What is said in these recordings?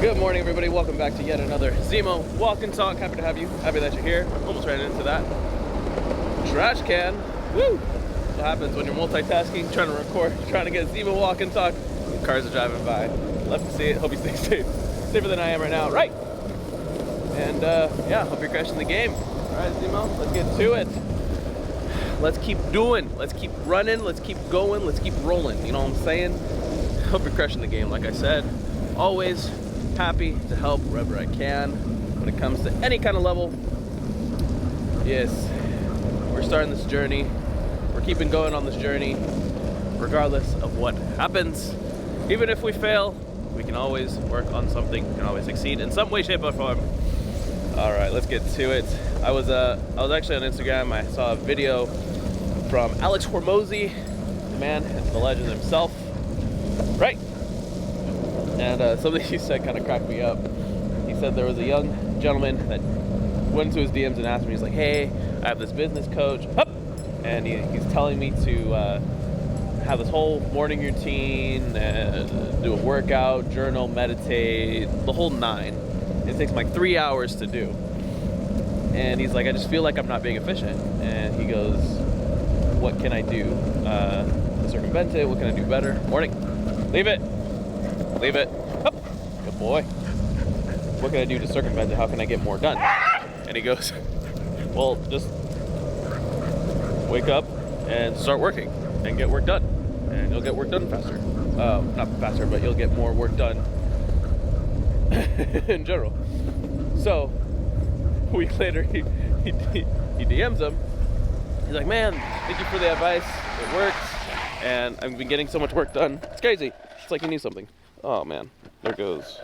Good morning, everybody. Welcome back to yet another Zemo Walk and Talk. Happy to have you. Happy that you're here. Almost ran into that trash can. Woo! What happens when you're multitasking, trying to record, trying to get Zemo Walk and Talk? Cars are driving by. Love to see it. Hope you stay safe. Safer than I am right now. Right. And yeah, hope you're crashing the game. All right, Zemo, let's get to it. Let's keep doing. Let's keep running. Let's keep going. Let's keep rolling. You know what I'm saying? Hope you're crushing the game. Like I said, always happy to help wherever I can when it comes to any kind of level. Yes, we're starting this journey. We're keeping going on this journey regardless of what happens. Even if we fail, we can always work on something. We can always succeed in some way, shape, or form. All right, let's get to it. I was actually on Instagram. I saw a video from Alex Hormozy, the man, the legend himself, right? And something he said kind of cracked me up. He said there was a young gentleman that went into his DMs and asked me, he's like, hey, I have this business coach, and he's telling me to have this whole morning routine, do a workout, journal, meditate, the whole nine. It takes like 3 hours to do. And he's like, I just feel like I'm not being efficient. And he goes, what can I do to circumvent it? What can I do better? Morning. Leave it. Leave it. Up. Good boy. What can I do to circumvent it? How can I get more done? And he goes, well, just wake up and start working and get work done. And you'll get work done faster. Not faster, but you'll get more work done in general. So, a week later, he DMs him. He's like, man, thank you for the advice. It works. And I've been getting so much work done. It's crazy. It's like you need something. Oh man, there goes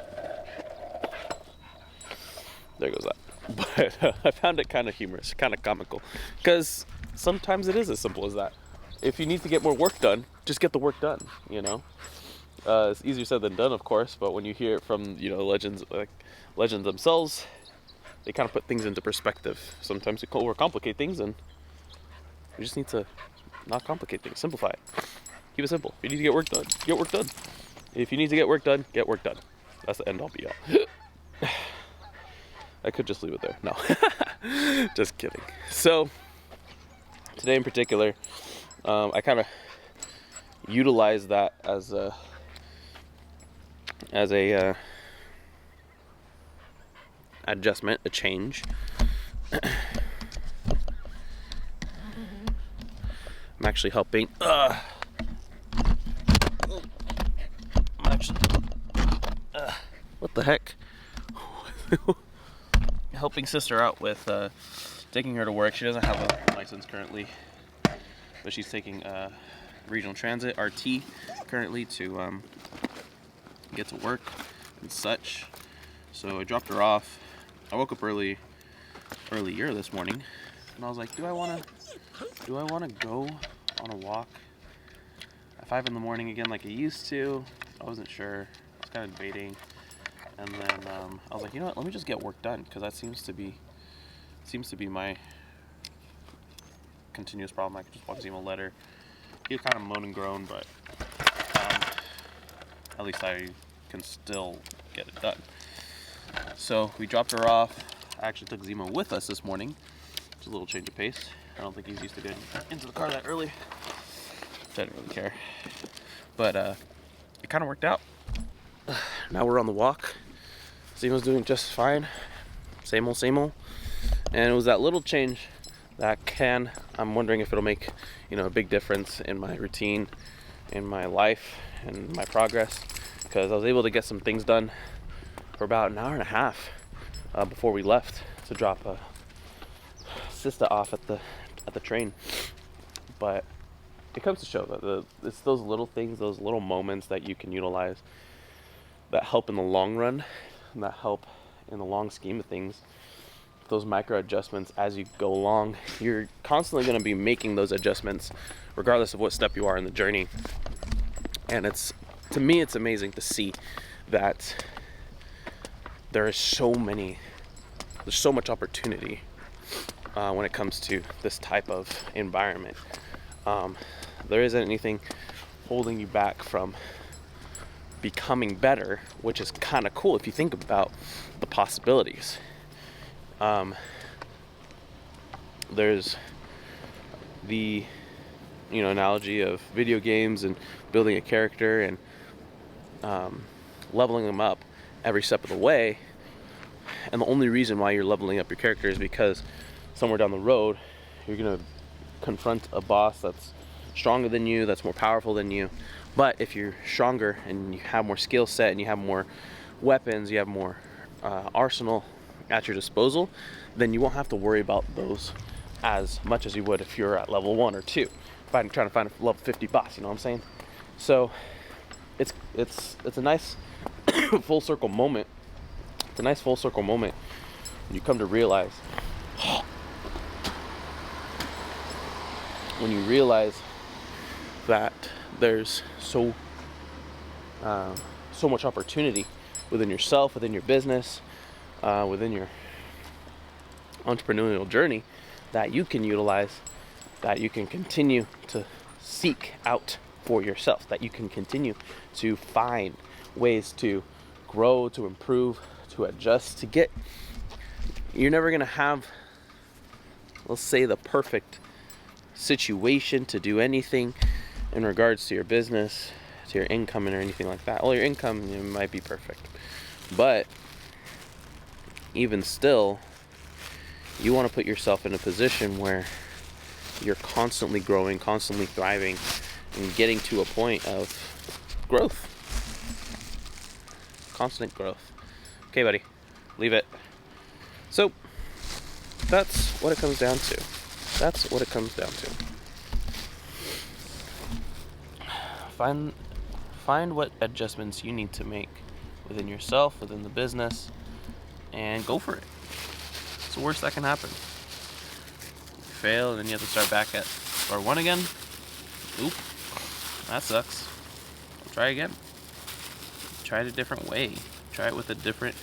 that. But I found it kind of humorous, kind of comical, because sometimes it is as simple as that. If you need to get more work done, just get the work done. You know, it's easier said than done, of course. But when you hear it from legends themselves, they kind of put things into perspective. Sometimes we overcomplicate things, and we just need to not complicate things. Simplify it. Keep it simple. If you need to get work done, get work done. If you need to get work done, get work done. That's the end all be all. I could just leave it there. No. Just kidding. So, today in particular, I kind of utilize that as a adjustment, a change. I'm actually helping. What the heck? Helping sister out with taking her to work. She doesn't have a license currently, but she's taking regional transit RT currently to get to work and such. So I dropped her off. I woke up earlier this morning, and I was like, do I want to go on a walk at 5 in the morning again like I used to? I wasn't sure. I was kind of debating. And then I was like, you know what? Let me just get work done, because that seems to be my continuous problem. I could just walk him a letter. He was kind of moan and groan, but at least I can still get it done. So we dropped her off. I actually took Zemo with us this morning. It's a little change of pace. I don't think he's used to getting into the car that early. I didn't really care, but it kind of worked out. Now we're on the walk. Zemo's doing just fine. Same old, same old. And it was that little change that I'm wondering if it'll make, a big difference in my routine, in my life, and my progress. Because I was able to get some things done for about an hour and a half before we left to drop a sister off at the train. But it comes to show that it's those little things, those little moments that you can utilize that help in the long run, and that help in the long scheme of things. Those micro adjustments as you go along, you're constantly going to be making those adjustments regardless of what step you are in the journey. And to me, it's amazing to see that there's so much opportunity when it comes to this type of environment. There isn't anything holding you back from becoming better, which is kind of cool if you think about the possibilities. There's the analogy of video games and building a character and leveling them up every step of the way. And the only reason why you're leveling up your character is because somewhere down the road you're going to confront a boss that's stronger than you, that's more powerful than you. But if you're stronger and you have more skill set and you have more weapons, you have more arsenal at your disposal, then you won't have to worry about those as much as you would if you're at level 1 or 2. If I'm trying to find a level 50 boss, you know what I'm saying? So it's a nice full circle moment. It's a nice full circle moment when you come to realize that there's so much opportunity within yourself, within your business, within your entrepreneurial journey that you can utilize, that you can continue to seek out for yourself, that you can continue to find ways to grow, to improve, to adjust, to get. You're never going to have, let's say, the perfect situation to do anything in regards to your business, to your income, or anything like that. Well, your income might be perfect, but even still, you want to put yourself in a position where you're constantly growing, constantly thriving, and getting to a point of growth. Constant growth. Okay, buddy, leave it. So that's what it comes down to. That's what it comes down to. Find what adjustments you need to make within yourself, within the business, and go for it. It's the worst that can happen. You fail and then you have to start back at square one again. Oop, that sucks. Try again. Try it a different way. Try it with a different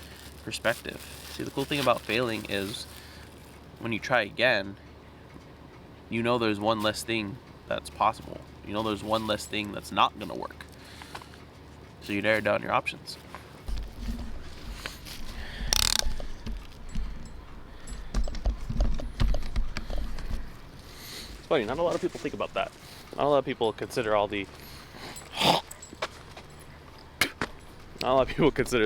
perspective. See, the cool thing about failing is when you try again, there's one less thing that's possible. There's one less thing that's not going to work. So you narrow down your options. It's funny, not a lot of people think about that. Not a lot of people consider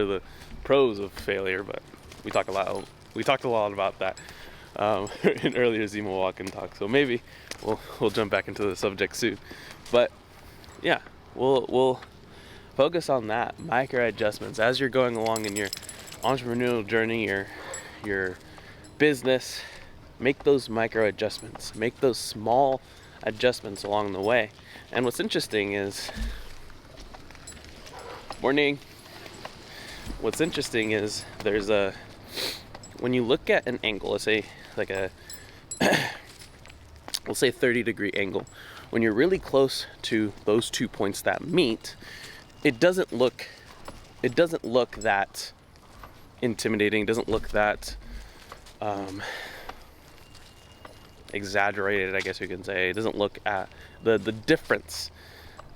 the pros of failure, but we talked a lot about that in earlier Zemo Walk and Talk. So maybe we'll jump back into the subject soon. But yeah, we'll focus on that, micro adjustments as you're going along in your entrepreneurial journey, your business. Make those micro adjustments. Make those small adjustments along the way. And what's interesting is, when you look at an angle, let's say let's say 30-degree angle, when you're really close to those 2 points that meet, it doesn't look that intimidating. It doesn't look that exaggerated, I guess you can say. It doesn't look at the difference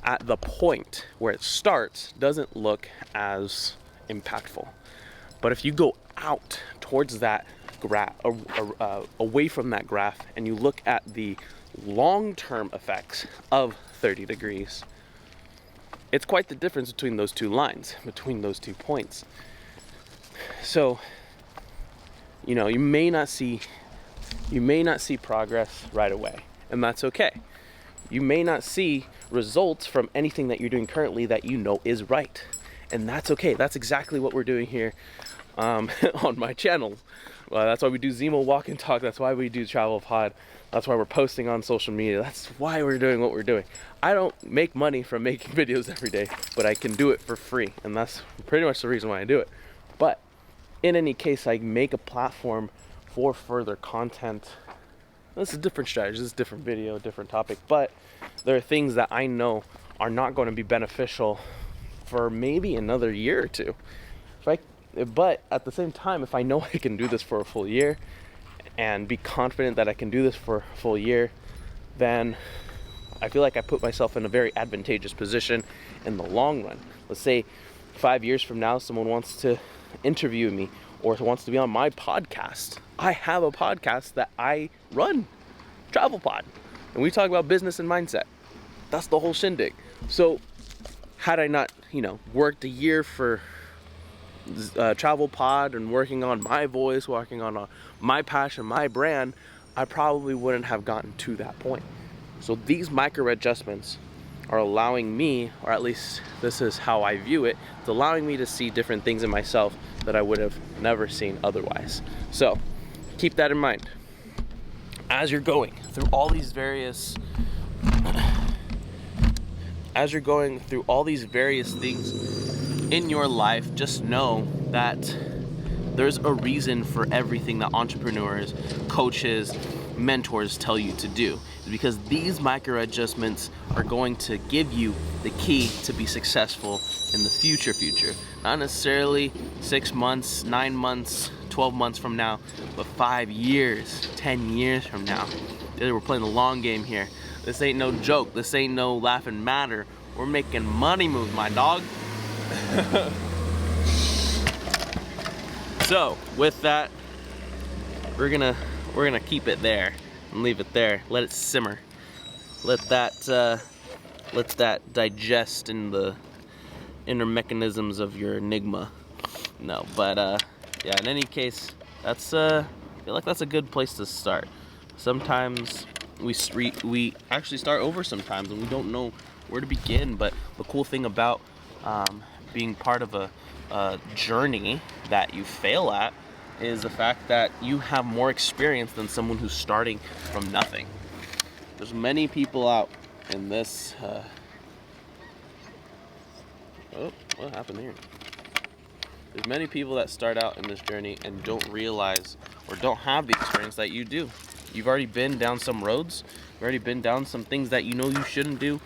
at the point where it starts doesn't look as impactful. But if you go out towards that graph, away from that graph, and you look at the long-term effects of 30 degrees, it's quite the difference between those two lines, between those 2 points. So, you may not see progress right away, and that's okay. You may not see results from anything that you're doing currently that is right, and that's okay. That's exactly what we're doing here on my channel. That's why we do Zemo Walk and Talk. That's why we do Travel Pod. That's why we're posting on social media. That's why we're doing what we're doing. I don't make money from making videos every day, but I can do it for free, and that's pretty much the reason why I do it. But in any case, I make a platform for further content. This is a different strategy, this is a different video, different topic, but there are things that I know are not going to be beneficial for maybe another year or two. But at the same time, if I know I can do this for a full year and be confident that I can do this for a full year, then I feel like I put myself in a very advantageous position in the long run. let's say 5 years from now, someone wants to interview me or wants to be on my podcast. I have a podcast that I run, Travel Pod, and we talk about business and mindset. That's the whole shindig. So had I not, worked a year for Travel Pod and working on my voice, working on my passion, my brand, I probably wouldn't have gotten to that point. So these micro adjustments are allowing me, or at least this is how I view it, it's allowing me to see different things in myself that I would have never seen otherwise. So keep that in mind. As you're going through all these various things in your life, just know that there's a reason for everything that entrepreneurs, coaches, mentors tell you to do. It's because these micro adjustments are going to give you the key to be successful in the future. Not necessarily 6 months, 9 months, 12 months from now, but 5 years, 10 years from now. We're playing the long game here. This ain't no joke. This ain't no laughing matter. We're making money moves, my dog. So with that, we're gonna keep it there and leave it there. Let it simmer. Let that digest in the inner mechanisms of your enigma. No, but yeah. In any case, I feel like that's a good place to start. Sometimes we actually start over sometimes, and we don't know where to begin. But the cool thing about being part of a journey that you fail at is the fact that you have more experience than someone who's starting from nothing. There's many people out in this what happened here? There's many people that start out in this journey and don't realize or don't have the experience that you do. You've already been down some roads, you've already been down some things that you know you shouldn't do,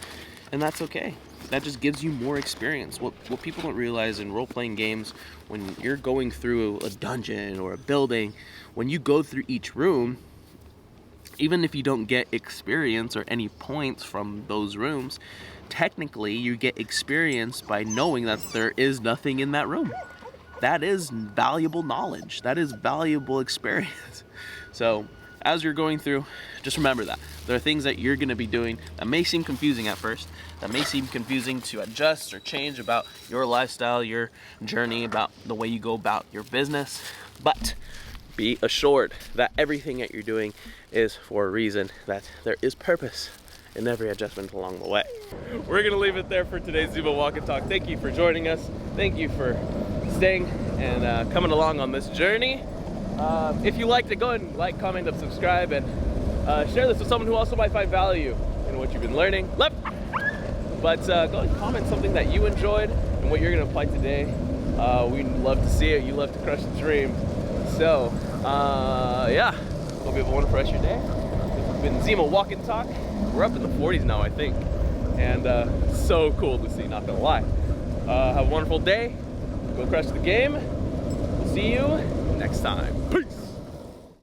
and that's okay. That just gives you more experience. What people don't realize in role-playing games, when you're going through a dungeon or a building, when you go through each room, even if you don't get experience or any points from those rooms, technically you get experience by knowing that there is nothing in that room. That is valuable knowledge. That is valuable experience. So as you're going through, just remember that there are things that you're going to be doing that may seem confusing at first, that may seem confusing to adjust or change about your lifestyle, your journey, about the way you go about your business, but be assured that everything that you're doing is for a reason, that there is purpose in every adjustment along the way. We're going to leave it there for today's ZWT Walk and Talk. Thank you for joining us. Thank you for staying and coming along on this journey. If you liked it, go ahead and like, comment, and subscribe, and share this with someone who also might find value in what you've been learning. But go ahead and comment something that you enjoyed and what you're going to apply today. We'd love to see it. You love to crush the dream. So, yeah. Hope you have a wonderful rest of your day. This has been ZWT Walk and Talk. We're up in the 40s now, I think. And so cool to see, not going to lie. Have a wonderful day. Go crush the game. We'll see you next time. Peace.